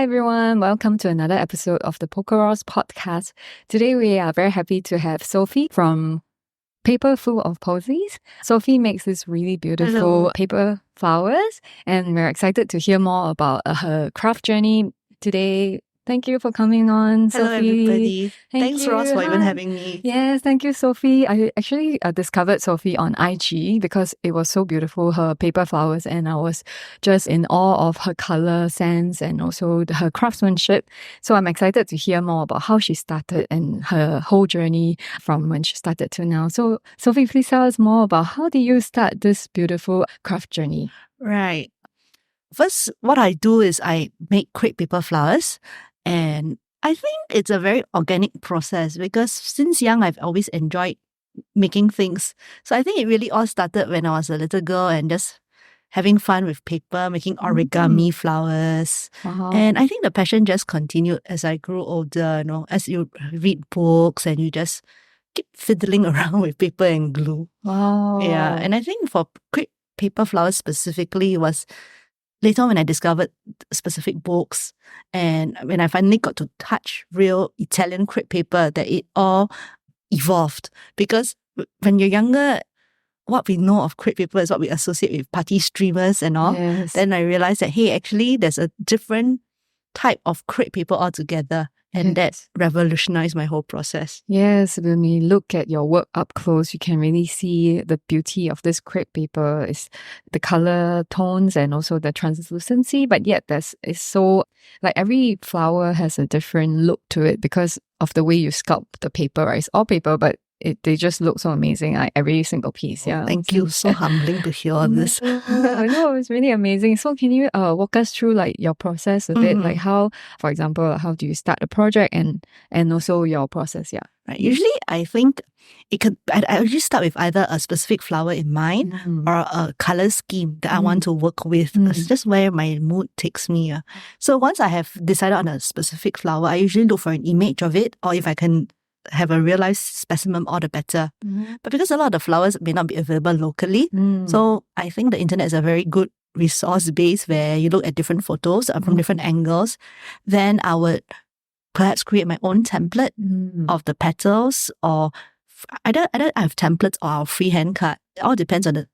Hi everyone, welcome to another episode of the Polkaros Potcast. Today we are very happy to have Sophie from Paper Full of Posies. Sophie makes this really beautiful paper flowers, and we're excited to hear more about her craft journey today. Thank you for coming on, Hello, Sophie. everybody. Thank Thanks, you. Ross, for even Hi. having me. Yes, thank you, Sophie. I actually discovered Sophie on IG because it was so beautiful, her paper flowers, and I was just in awe of her color sense and also her craftsmanship. So I'm excited to hear more about how she started and her whole journey from when she started to now. So Sophie, please tell us more about how did you start this beautiful craft journey? Right. First, what I do is I make crepe paper flowers, and I think it's a very organic process because since young, I've always enjoyed making things. So I think it really all started when I was a little girl and just having fun with paper, making origami flowers. Wow. And I think the passion just continued as I grew older, as you read books and you just keep fiddling around with paper and glue. Wow. Yeah. And I think for crepe paper flowers specifically, it was later when I discovered specific books and when I finally got to touch real Italian crepe paper that it all evolved. Because when you're younger, what we know of crepe paper is what we associate with party streamers and all. Yes. Then I realized that, hey, actually there's a different type of crepe paper altogether. And that revolutionized my whole process. Yes, when we look at your work up close, you can really see the beauty of this crepe paper is the color tones and also the translucency, but yet it's so, like every flower has a different look to it because of the way you sculpt the paper, right? It's all paper, but they just look so amazing, like every single piece. Yeah. Thank you. So humbling to hear all this. I know, it's really amazing. So can you walk us through like your process a bit? Like how, for example, how do you start a project and also your process? Yeah. Right. Usually I think I usually start with either a specific flower in mind or a color scheme that I want to work with. It's just where my mood takes me. So once I have decided on a specific flower, I usually look for an image of it, or if I can have a real life specimen, all the better. But because a lot of the flowers may not be available locally, so I think the internet is a very good resource base where you look at different photos from different angles. Then I would perhaps create my own template of the petals, or either I have templates or I'll freehand cut. It all depends on the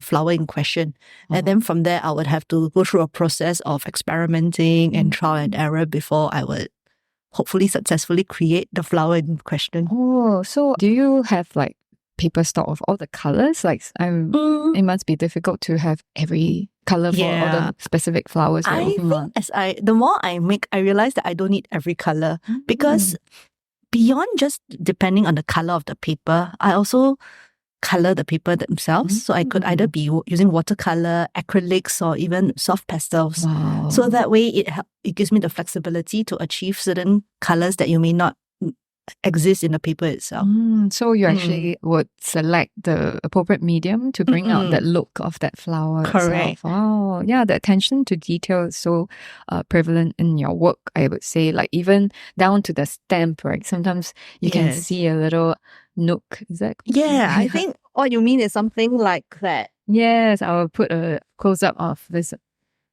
flower in question. And then from there, I would have to go through a process of experimenting and trial and error before I would hopefully successfully create the flower in question. Oh, so do you have like paper stock of all the colors? Like it must be difficult to have every color for all the specific flowers you're working on. The more I make, I realize that I don't need every color because beyond just depending on the color of the paper, I also color the paper themselves. So I could either be using watercolor, acrylics, or even soft pastels. Wow. So that way it gives me the flexibility to achieve certain colors that you may not exist in the paper itself. So you actually would select the appropriate medium to bring out that look of that flower Correct. itself. Oh, yeah, the attention to detail is so prevalent in your work, I would say, like even down to the stamp, right? Sometimes you can see a little nook. Is that? Yeah, I think what you mean is something like that. Yes, I will put a close-up of this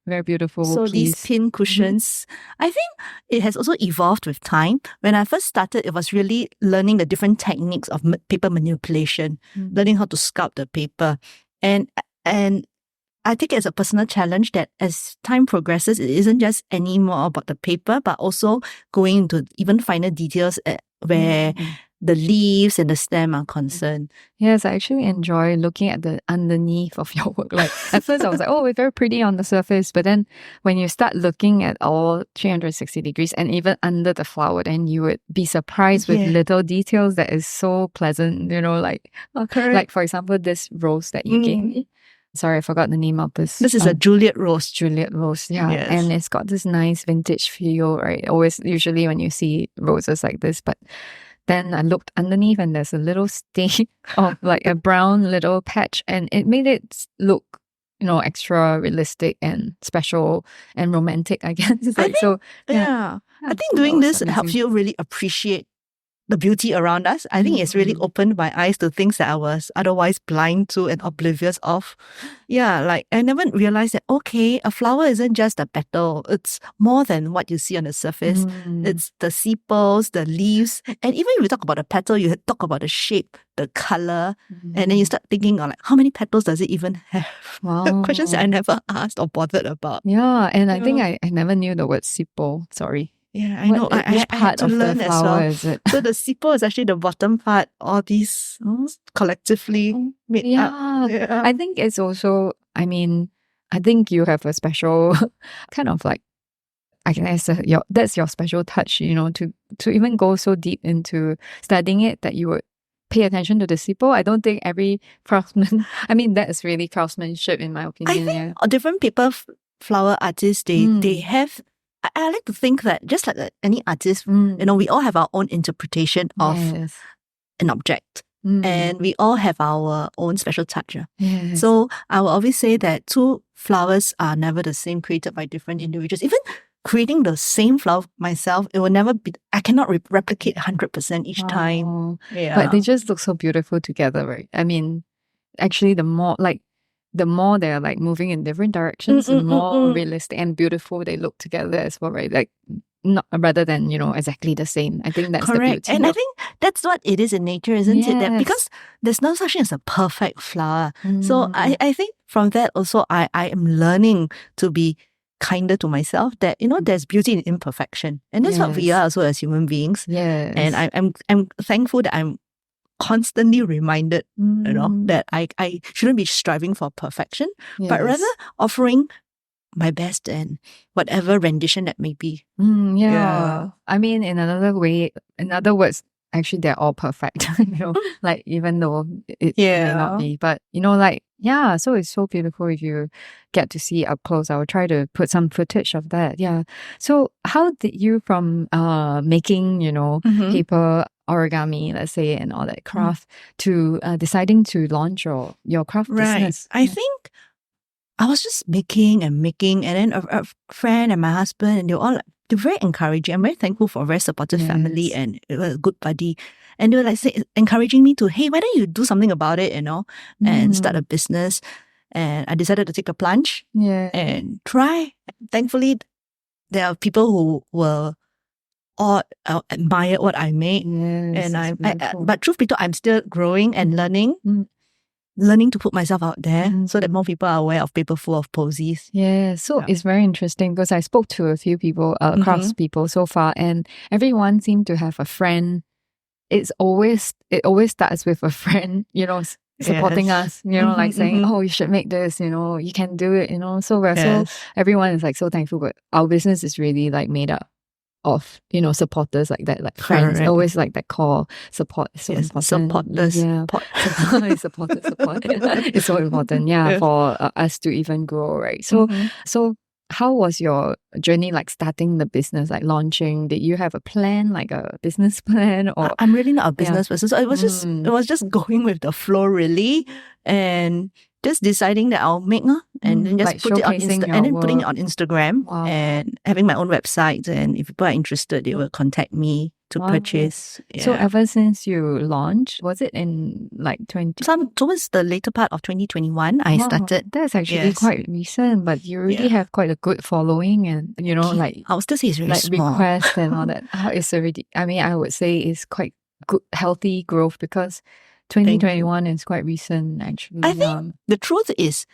very beautiful piece. These pin cushions, I think it has also evolved with time. When I first started, it was really learning the different techniques of paper manipulation, learning how to sculpt the paper. And I think it's a personal challenge that as time progresses, it isn't just any more about the paper, but also going into even finer details where the leaves and the stem are concerned. Yes, I actually enjoy looking at the underneath of your work. Like at first I was like, oh, it's very pretty on the surface. But then when you start looking at all 360 degrees and even under the flower, then you would be surprised with little details that is so pleasant, like for example, this rose that you gave me. Sorry, I forgot the name of this. This is a Juliet rose. Juliet rose, yeah. Yes. And it's got this nice vintage feel, right? Usually when you see roses like this, but then I looked underneath and there's a little stain of like a brown little patch, and it made it look, extra realistic and special and romantic, I guess. I think doing this helps you really appreciate the beauty around us. I think it's really Mm. opened my eyes to things that I was otherwise blind to and oblivious of. Yeah, like I never realized that, okay, a flower isn't just a petal. It's more than what you see on the surface. Mm. It's the sepals, the leaves. And even if you talk about the petal, you talk about the shape, the color. And then you start thinking, like, how many petals does it even have? Wow. Questions that I never asked or bothered about. Yeah, and I think Yeah. I never knew the word sepal. Sorry. Yeah, I know. Which I had part to of the learn as flower well. is it? So the sepal is actually the bottom part. All these collectively made up. Yeah. I think it's also, I mean, I think you have a special kind of like, I guess that's your special touch, you know, to even go so deep into studying it that you would pay attention to the sepal. I don't think every craftsman, I mean, that is really craftsmanship in my opinion. I think different paper flower artists, they have, I like to think that just like any artist, you know, we all have our own interpretation of an object. And we all have our own special touch. Yes. So I will always say that two flowers are never the same, created by different individuals. Even creating the same flower myself, it will never be, I cannot replicate 100% each time. Yeah. But they just look so beautiful together, right? I mean, actually the more they're like moving in different directions, the more realistic and beautiful they look together as well, right? Like not rather than, you know, exactly the same. I think that's correct. the beauty. And I think that's what it is in nature, isn't it? That Yes. because there's no such thing as a perfect flower. So I think from that also I am learning to be kinder to myself, that, you know, there's beauty in imperfection. And that's what we are also as human beings. Yes. And I'm thankful that I'm constantly reminded, you know, that I shouldn't be striving for perfection, but rather offering my best and whatever rendition that may be. Yeah. I mean, in other words, actually they're all perfect, you know, like even though it may not be, but you know, like, yeah, so it's so beautiful if you get to see up close. I will try to put some footage of that. Yeah. So how did you from making, you know, paper origami, let's say, and all that craft to deciding to launch your craft business? I think I was just making, and then a friend and my husband, and they're very encouraging. I'm very thankful for a very supportive family and a good buddy. And they were like encouraging me to, hey, why don't you do something about it, you know, and start a business. And I decided to take a plunge and try. Thankfully, there are people who will all admire what I make. Yes, and but truth be told, I'm still growing and learning to put myself out there so that more people are aware of Paper Full of Posies. Yeah, so it's very interesting because I spoke to a few people, crafts people so far, and everyone seemed to have a friend. It always starts with a friend, you know, supporting us, you know, like saying, oh, you should make this, you know, you can do it, you know. So so everyone is like so thankful, but our business is really like made up of, you know, supporters like that, like friends. Always like that call, support is so important. Supporters. Support. It's so important, for us to even grow, right? So so how was your journey, like starting the business, like launching? Did you have a plan, like a business plan? Or I'm really not a business person, so it was just going with the flow, really, and just deciding that I'll make and then just like put it on and then putting it work. on Instagram and having my own website. And if people are interested, they will contact me to purchase. Yeah. So ever since you launched, was it in like towards the later part of 2021, I started. That's actually quite recent, but you already have quite a good following, and you know, like I would still say it's very like small. requests and all that. It's already, I mean, I would say it's quite good, healthy growth, because 2021 is quite recent, actually. I think the truth is,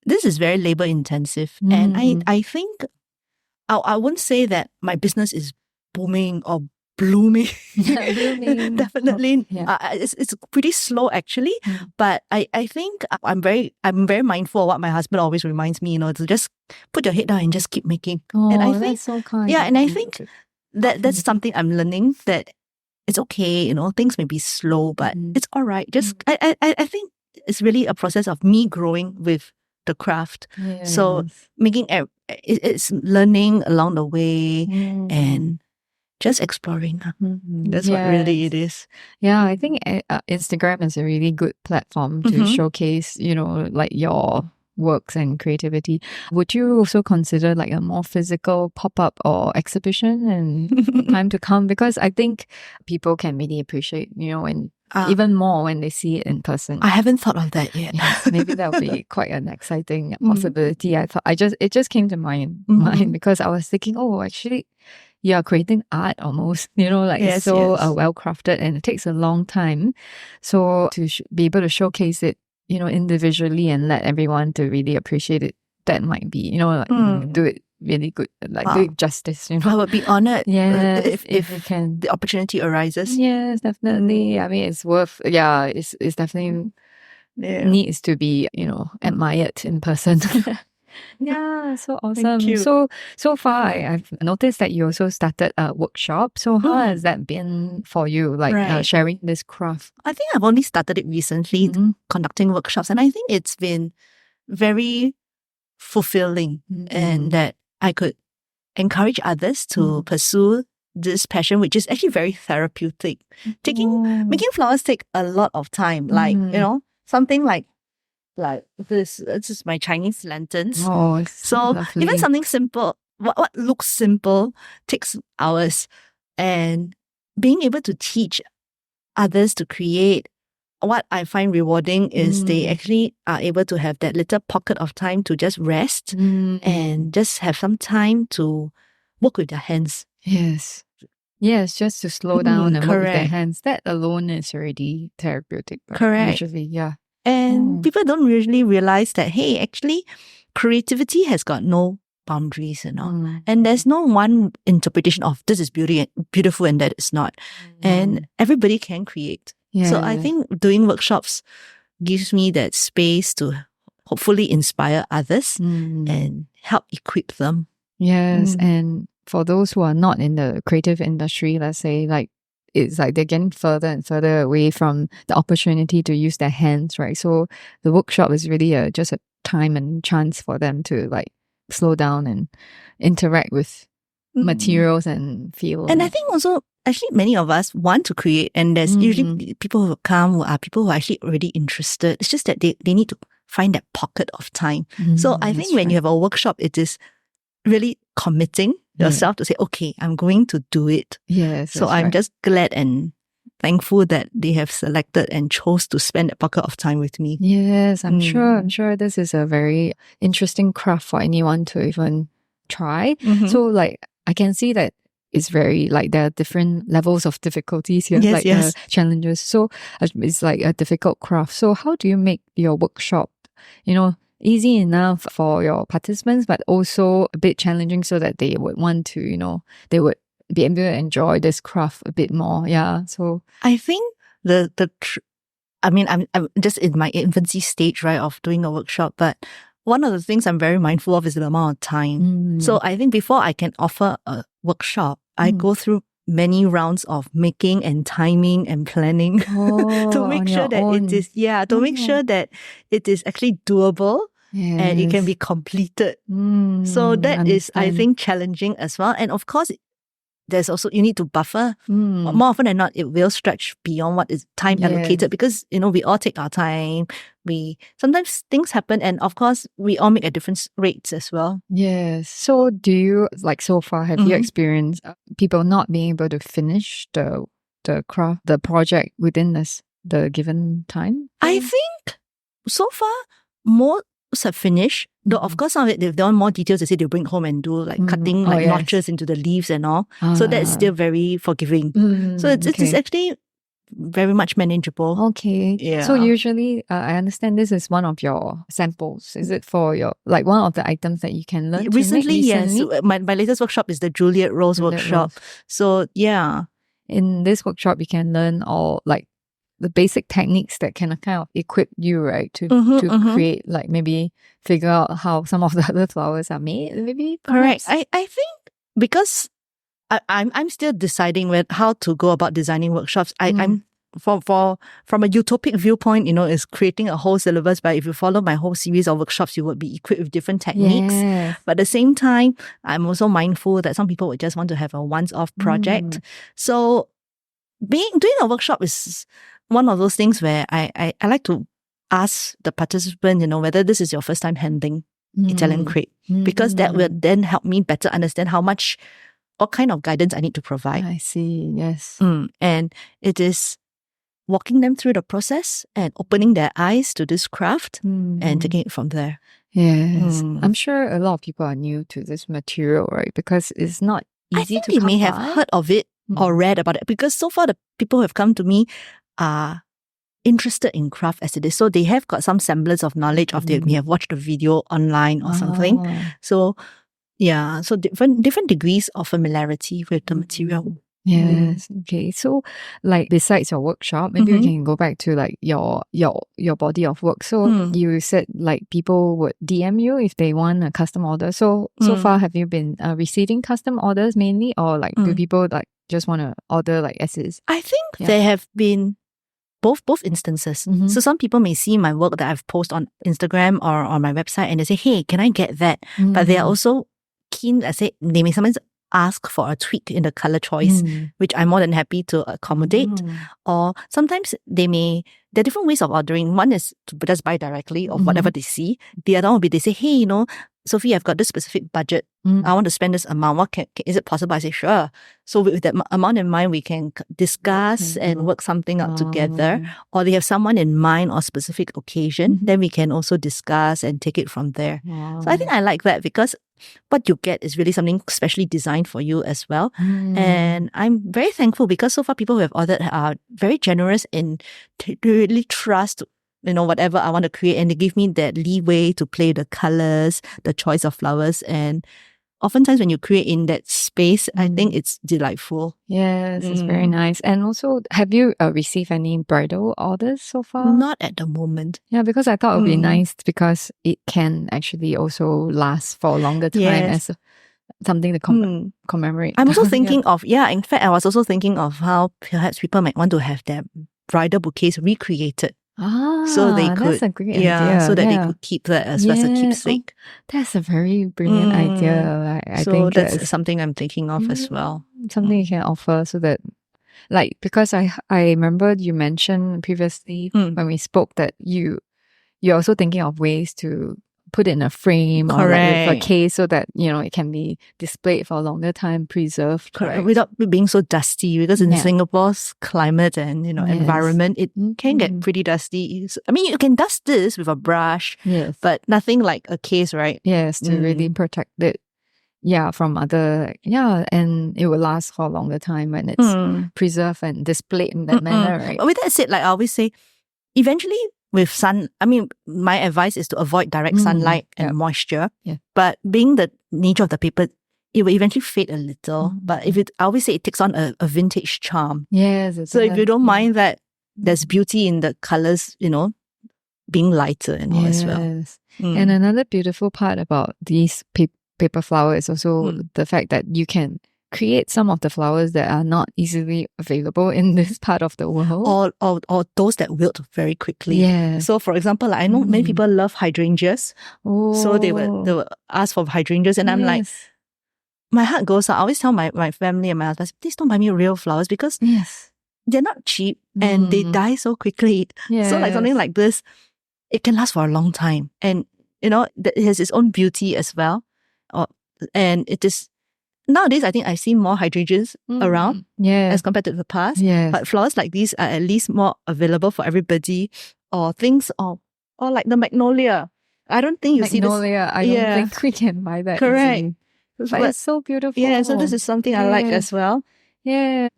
this is very labor intensive. And I think, I wouldn't say that my business is booming or blooming. Definitely. It's pretty slow, actually. But I think I'm very mindful of what my husband always reminds me, you know, to just put your head down and just keep making. And I think, that's so kind. Yeah, and I think that's something I'm learning, that it's okay, you know, things may be slow, but it's all right. Just, I think it's really a process of me growing with the craft. So making it's learning along the way and just exploring. That's what really it is. Yeah, I think Instagram is a really good platform to showcase, you know, like your works and creativity. Would you also consider like a more physical pop-up or exhibition in time to come? Because I think people can really appreciate, and even more when they see it in person. I haven't thought of that yet. Yes, maybe that would be quite an exciting possibility. It just came to mind because I was thinking, oh, actually, you're creating art almost, it's so well crafted and it takes a long time. So to be able to showcase it, individually and let everyone to really appreciate it, that might be, do it really good, do it justice, I would be honored if you can. the opportunity arises. Yes, definitely. I mean, it's worth, it's definitely needs to be, admired in person. Yeah, so awesome. Thank you. So far, I've noticed that you also started a workshop. So how has that been for you, sharing this craft? I think I've only started it recently, conducting workshops, and I think it's been very fulfilling and that I could encourage others to pursue this passion, which is actually very therapeutic. Making flowers take a lot of time, something like this is my Chinese lanterns. Oh, so lovely. Even something simple, what looks simple takes hours, and being able to teach others to create, what I find rewarding is they actually are able to have that little pocket of time to just rest and just have some time to work with their hands. Yes, just to slow down and work with their hands. That alone is already therapeutic. Correct. Usually, yeah. And people don't usually realize that, hey, actually, creativity has got no boundaries, and there's no one interpretation of this is beautiful and that is not. And everybody can create. Yeah. So I think doing workshops gives me that space to hopefully inspire others and help equip them. Yes, and for those who are not in the creative industry, let's say, it's like they're getting further and further away from the opportunity to use their hands, right? So the workshop is really just a time and chance for them to slow down and interact with materials and feel. And I think also, actually, many of us want to create, and there's usually people who come who are people who are actually already interested. It's just that they need to find that pocket of time. So I think when you have a workshop, it is really committing yourself to say, okay, I'm going to do it. Yes. So I'm just glad and thankful that they have selected and chose to spend that pocket of time with me. Yes, I'm sure this is a very interesting craft for anyone to even try. So I can see that it's very there are different levels of difficulties here, challenges. So it's a difficult craft. So how do you make your workshop, easy enough for your participants, but also a bit challenging so that they would want to, they would be able to enjoy this craft a bit more. Yeah. So I think I'm just in my infancy stage, right, of doing a workshop, but one of the things I'm very mindful of is the amount of time. So I think before I can offer a workshop, I go through many rounds of making and timing and planning to make sure that it is make sure that it is actually doable and it can be completed. So that is, I think, challenging as well. And of course, there's also, you need to buffer. More often than not, it will stretch beyond what is time allocated because, we all take our time. Sometimes things happen, and of course, we all make at different rates as well. Yes. So do you, so far, have you experienced people not being able to finish the craft, the project within the given time? I think so far, most have finished. Though, of course, some of it, if they want more details, they say they'll bring home and do cutting notches into the leaves and all. So that's still very forgiving. So it's actually very much manageable. Okay. Yeah. So usually, I understand this is one of your samples. Is it for your, one of the items that you can learn recently? Yes. My latest workshop is the Juliet Rose workshop. So, yeah. In this workshop, you can learn all, the basic techniques that can kind of equip you, right, to create, maybe figure out how some of the other flowers are made, maybe. Perhaps. Correct. I think because I'm still deciding with how to go about designing workshops. I'm from a utopic viewpoint, is creating a whole syllabus. But if you follow my whole series of workshops, you would be equipped with different techniques. Yes. But at the same time, I'm also mindful that some people would just want to have a once-off project. So doing a workshop is one of those things where I like to ask the participant, whether this is your first time handling Italian crepe, because that will then help me better understand what kind of guidance I need to provide. I see, yes. And it is walking them through the process and opening their eyes to this craft and taking it from there. Yes. I'm sure a lot of people are new to this material, right? Because it's not easy I think to they come may have by. heard of it or read about it, because so far the people who have come to me are interested in craft as it is. So they have got some semblance of knowledge of they may have watched a video online or something. So yeah, so different degrees of familiarity with the material. Yes. Okay. So, like, besides your workshop, maybe we can go back to like your body of work. So you said like people would DM you if they want a custom order. So far, have you been receiving custom orders mainly, or like do people like just want to order like as is? I think there have been both instances. So some people may see my work that I've posted on Instagram or on my website, and they say, "Hey, can I get that?" But they are also keen. I say they may sometimes ask for a tweak in the color choice, which I'm more than happy to accommodate. Or sometimes there are different ways of ordering. One is to just buy directly of whatever they see. The other one would be they say, "Hey, Sophie, I've got this specific budget. I want to spend this amount. Is it possible?" I say, "Sure." So with that amount in mind, we can discuss and work something out together. Or they have someone in mind or specific occasion, then we can also discuss and take it from there. So I think I like that, because what you get is really something specially designed for you as well. And I'm very thankful because so far people who have ordered are very generous and to really trust whatever I want to create, and they give me that leeway to play the colors, the choice of flowers. And oftentimes when you create in that space, I think it's delightful. Yes, it's very nice. And also, have you received any bridal orders so far? Not at the moment. Yeah, because I thought it would be nice, because it can actually also last for a longer time as something to commemorate. I'm also thinking of, in fact, I was also thinking of how perhaps people might want to have their bridal bouquets recreated. So they could, that's a great idea. so that they could keep that as well as a keepsake. That's a very brilliant idea. I think that's something I'm thinking of as well. Something you can offer, so that, like, because I remember you mentioned previously when we spoke that you're also thinking of ways to put it in a frame or like with a case, so that it can be displayed for a longer time, preserved. Correct. Without it being so dusty, because in Singapore's climate and environment, it can get pretty dusty. I mean, you can dust this with a brush, but nothing like a case, right? Yes, to really protect it. Yeah, from other, and it will last for a longer time when it's preserved and displayed in that manner, right? But with that said, like I always say, eventually with my advice is to avoid direct sunlight and moisture. Yeah. But being the nature of the paper, it will eventually fade a little. But I always say it takes on a vintage charm. Yes. So if you don't mind that, there's beauty in the colors, being lighter and all as well. And another beautiful part about these paper flower is also the fact that you can create some of the flowers that are not easily available in this part of the world. Or those that wilt very quickly. Yeah. So for example, I know many people love hydrangeas. So they will ask for hydrangeas, and I'm like, my heart goes out. I always tell my family and my husband, please don't buy me real flowers, because they're not cheap and they die so quickly. So like something like this, it can last for a long time. And it has its own beauty as well. And it is, nowadays, I think I've seen more hydrangeas around as compared to the past. But flowers like these are at least more available for everybody. Or things, or like the magnolia. I don't think you see this. Magnolia, I don't think we can buy that. Correct. Easily. But it's so beautiful. Yeah, so this is something I like as well. Yeah,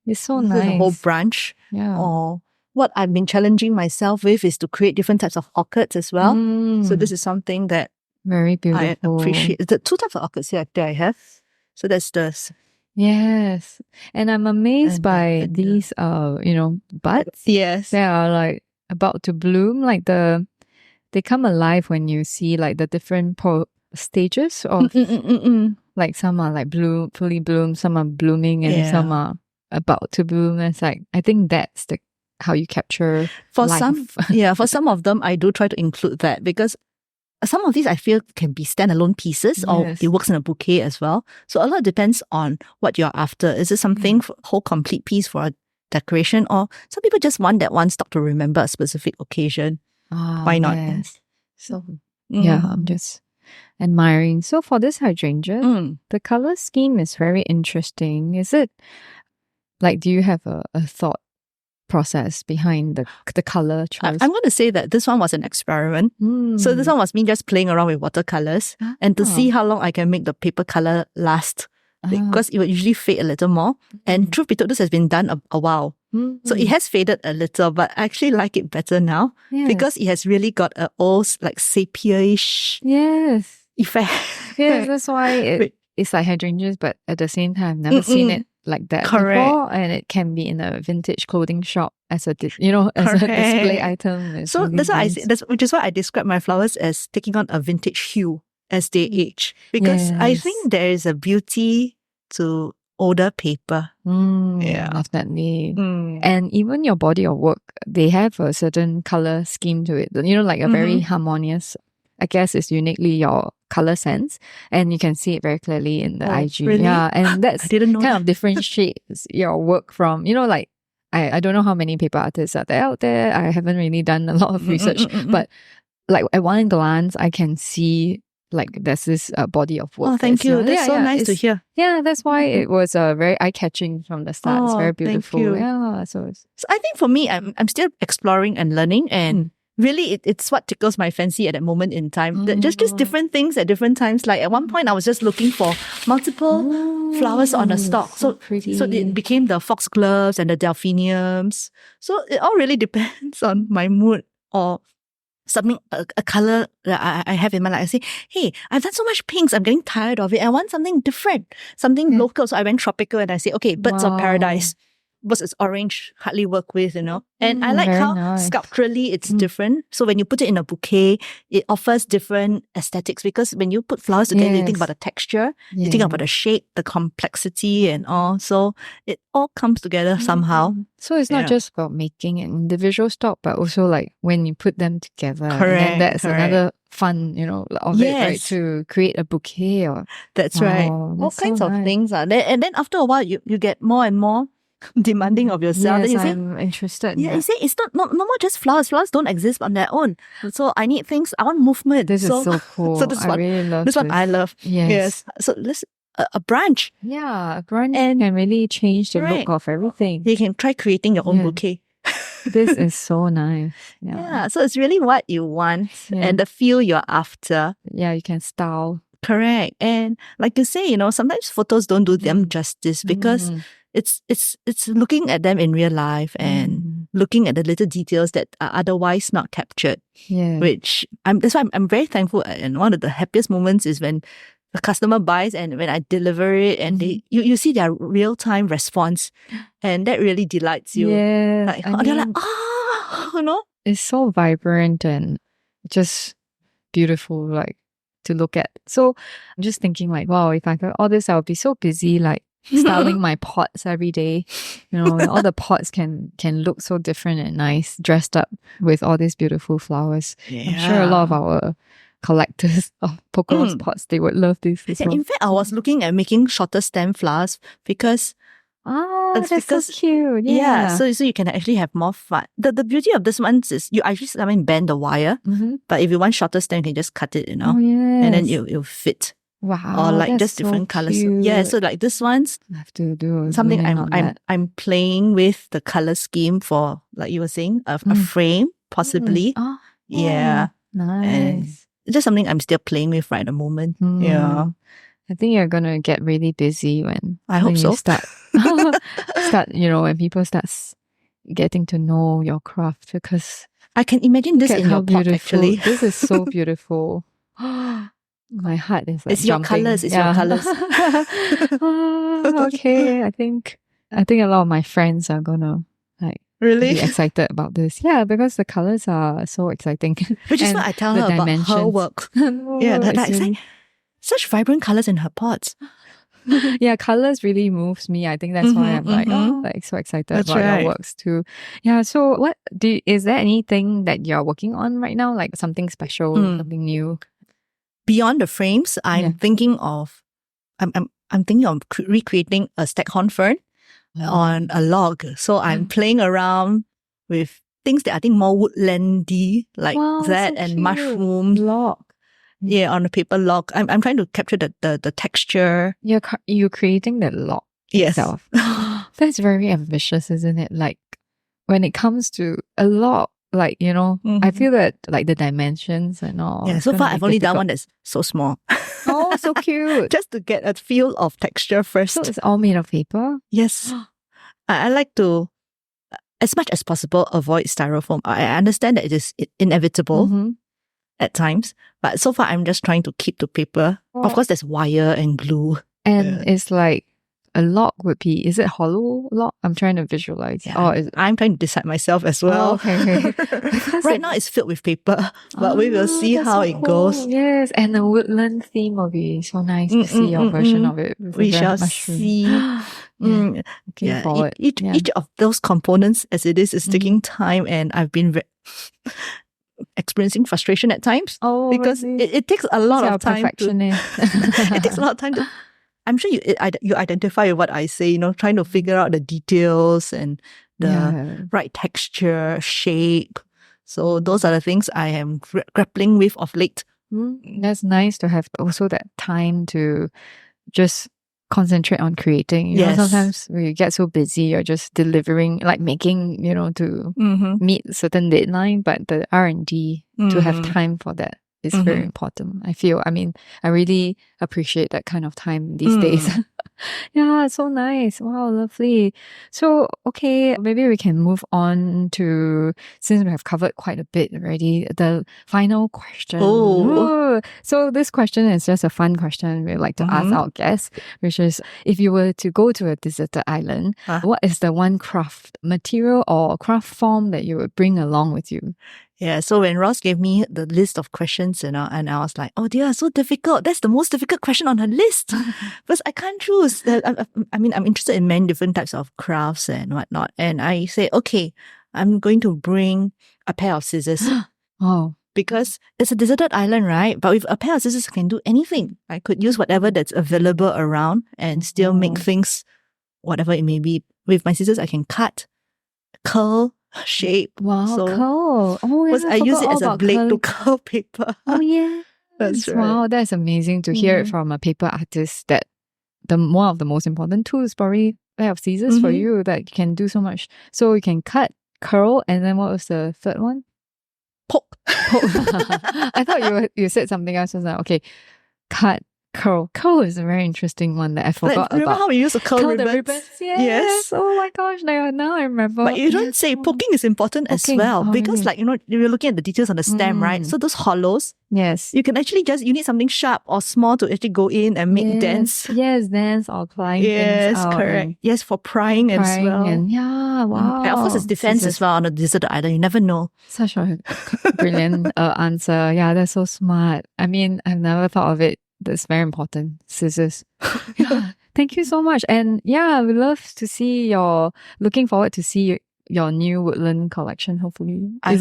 it's so nice. There's a whole branch. Yeah. Or what I've been challenging myself with is to create different types of orchids as well. So this is something that very beautiful. I appreciate. The two types of orchids here that I have. So that's the... Yes. And I'm amazed by these, buds. Yes. They are like about to bloom. Like they come alive when you see like the different stages of, like some are like fully bloomed, some are blooming, and some are about to bloom. It's like, I think that's how you capture life. For some of them, I do try to include that, because some of these I feel can be standalone pieces, or it works in a bouquet as well. So a lot depends on what you're after. Is it something for a whole complete piece for a decoration, or some people just want that one stop to remember a specific occasion? Why not? Yes. So yeah, I'm just admiring. So for this hydrangea, the color scheme is very interesting. Is it like, do you have a thought process behind the color choice? I'm going to say that this one was an experiment. So this one was me just playing around with watercolors and to see how long I can make the paper color last. Because it would usually fade a little more. And truth be told, this has been done a while. So it has faded a little, but I actually like it better now because it has really got a old, like sepia-ish effect. Yes, that's why it's like hydrangeas, but at the same time, I've never seen it like that before. And it can be in a vintage clothing shop as a display item. It's So really that's why nice. which is why I describe my flowers as taking on a vintage hue as they age. Because I think there is a beauty to older paper. Definitely. And even your body of work, they have a certain color scheme to it. Like a very harmonious, I guess it's uniquely your color sense. And you can see it very clearly in the IG. Really? Yeah. And that's I didn't know kind of differentiates your work from, like, I don't know how many paper artists are there out there. I haven't really done a lot of research, but like at one glance, I can see like there's this body of work. Oh, thank you. That's so nice to hear. Yeah, that's why it was very eye-catching from the start. It's very beautiful. Thank you. Yeah, so I think for me, I'm still exploring and learning, and really it's what tickles my fancy at that moment in time. Just different things at different times. Like at one point, I was just looking for multiple flowers on a stalk. So it became the foxgloves and the delphiniums. So it all really depends on my mood or something, a color that I have in my life. I say, hey, I've done so much pinks. I'm getting tired of it. I want something different, something local. So I went tropical and I say, okay, birds of paradise. Because it's orange, hardly work with, And I like how sculpturally it's different. So when you put it in a bouquet, it offers different aesthetics because when you put flowers together, you think about the texture, you think about the shape, the complexity and all. So it all comes together somehow. So it's not just about making an individual stock, but also like when you put them together. Correct. And that's another fun, of it, right? To create a bouquet or... That's right. All kinds of things. And then after a while, you get more and more demanding of yourself. Yes, then you say, I'm interested. You say it's not more just flowers. Flowers don't exist on their own. So I need things. I want movement. This is so cool. So this I really love this. One I love. Yes. So let's a branch. Yeah, a branch can really change the look of everything. You can try creating your own bouquet. This is so nice. Yeah. So it's really what you want and the feel you're after. Yeah, you can style. Correct. And like you say, sometimes photos don't do them justice because it's looking at them in real life and looking at the little details that are otherwise not captured. Yeah. That's why I'm very thankful. And one of the happiest moments is when the customer buys and when I deliver it and you see their real-time response and that really delights you. Yeah. They're like, It's so vibrant and just beautiful, like, to look at. So I'm just thinking like, wow, if I got all this, I would be so busy like styling my pots every day. All the pots can look so different and nice, dressed up with all these beautiful flowers. Yeah. I'm sure a lot of our collectors of Polkaros pots, they would love this as well. In fact, I was looking at making shorter stem flowers because that's so cute. Yeah. So you can actually have more fun. The beauty of this one is you actually bend the wire, but if you want shorter stem, you can just cut it, Oh, yes. and then it'll fit. Wow. Or like just so different colors. cute. Yeah, so like this one's I have to do something I'm playing with the color scheme for, like you were saying, a frame, possibly. Oh, yeah. Nice. And it's just something I'm still playing with right at the moment. Yeah. I think you're gonna get really busy when hope so. You start when people start getting to know your craft, because I can imagine this in your pot actually. This is so beautiful. My heart is like it's jumping. Your colours. Okay, I think a lot of my friends are gonna really be excited about this. Yeah, because the colours are so exciting. Which is what I tell her about her work. It's like such vibrant colours in her pots. Yeah, colours really moves me. I think that's why I'm so excited about your works too. Yeah, so is there anything that you're working on right now? Like something special, something new? Beyond the frames, I'm thinking of recreating a staghorn fern on a log. So I'm playing around with things that I think more woodlandy, like Wow, that, so and cute. mushrooms. Log. Yeah, on a paper log. I'm trying to capture the texture. You're creating the log Yes. itself. That's very ambitious, isn't it? Like when it comes to a log, like, you know, I feel that like the dimensions and all. Yeah, it's so gonna far be I've only done difficult. one that's so small. Oh, so cute. Just to get a feel of texture first. So it's all made of paper? Yes. I like to, as much as possible, avoid styrofoam. I understand that it is inevitable Mm-hmm. at times, but so far I'm just trying to keep to paper. Of course, there's wire and glue. And it's like a log would be, is it hollow log? I'm trying to visualize. Yeah, Oh, is it? I'm trying to decide myself as well. Oh, okay. Right now it's filled with paper, but we will see that's how so it cool. goes. Yes, and the woodland theme will be so nice to see your version of it. With We the shall mushroom. see. Looking Yeah, forward. each of those components as it is taking time, and I've been experiencing frustration at times. Oh, because really? it takes a lot You're a of time to, perfectionist. it takes a lot of time to, I'm sure you identify with what I say, you know, trying to figure out the details and the right texture, shape. So those are the things I am grappling with of late. That's nice to have also that time to just concentrate on creating. You know, sometimes we get so busy, you're just delivering, like making, you know, to meet a certain deadline, but the R&D to have time for that is very important. I feel, I mean, I really appreciate that kind of time these days. Yeah, it's so nice. Wow, lovely. So, okay, maybe we can move on to, since we have covered quite a bit already, the final question. Oh. So this question is just a fun question we like to ask our guests, which is, if you were to go to a deserted island, what is the one craft material or craft form that you would bring along with you? Yeah, so when Ross gave me the list of questions, you know, and I was like, oh dear, so difficult. That's the most difficult question on her list. Because I can't choose. I mean, I'm interested in many different types of crafts and whatnot. And I say, okay, I'm going to bring a pair of scissors. Oh. Because it's a deserted island, right? But with a pair of scissors, I can do anything. I could use whatever that's available around and still make things, whatever it may be. With my scissors, I can cut, curl, shape. Wow, so, curl. Oh, yeah, because I use it as a blade to curl paper. Oh, yeah. That's right. Wow, that's amazing to hear it from a paper artist, that one of the most important tools probably pair of scissors for you, that you can do so much. So you can cut, curl, and then what was the third one? Poke. I thought you said something else. I was like, okay, cut, curl. Curl is a very interesting one that I forgot Remember about. how we used to curl ribbons? The ribbons? Yes. Oh my gosh, now I remember. But you don't say poking is important as well. Because like, you know, you're looking at the details on the stem, right? So those hollows, yes, you can actually you need something sharp or small to actually go in and make dents. Yes, dents or climb things out. Correct. Yes, for prying as well. And wow. And of course, it's defense as well on a deserted island. You never know. Such a brilliant answer. Yeah, that's so smart. I mean, I've never thought of it. That's very important. Scissors. Yeah. Thank you so much. And yeah, we love to see looking forward to see your new woodland collection, hopefully. I'm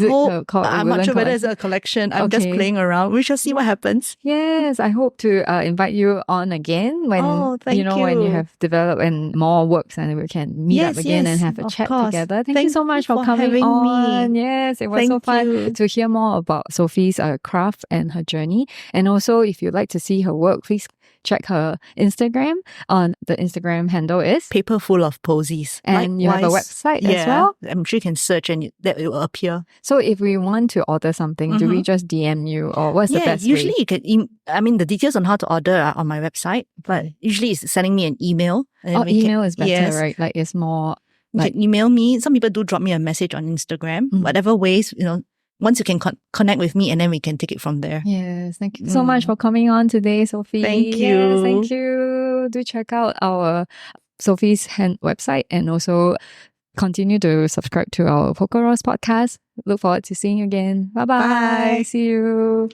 not sure whether it's a collection. I'm just playing around. We shall see what happens. Yes, I hope to invite you on again when when you have developed and more works, and we can meet up again and have a chat together. Thank you so much for coming on. Me. Yes, it was so fun to hear more about Sophie's craft and her journey. And also, if you'd like to see her work, please check her Instagram. On the Instagram handle is Paper Full of Posies. And you have a website as well? I'm sure you can search and that will appear. So if we want to order something, do we just DM you, or what's the best usually way? You can, the details on how to order are on my website, but usually it's sending me an email. Email is better, right? Like it's more you can email me. Some people do drop me a message on Instagram. Whatever ways, once you can connect with me, and then we can take it from there. Yes, thank you so much for coming on today, Sophie. Thank you. Yes, thank you. Do check out our Sophie's website, and also continue to subscribe to our Polkaros Potcast. Look forward to seeing you again. Bye-bye. Bye. See you.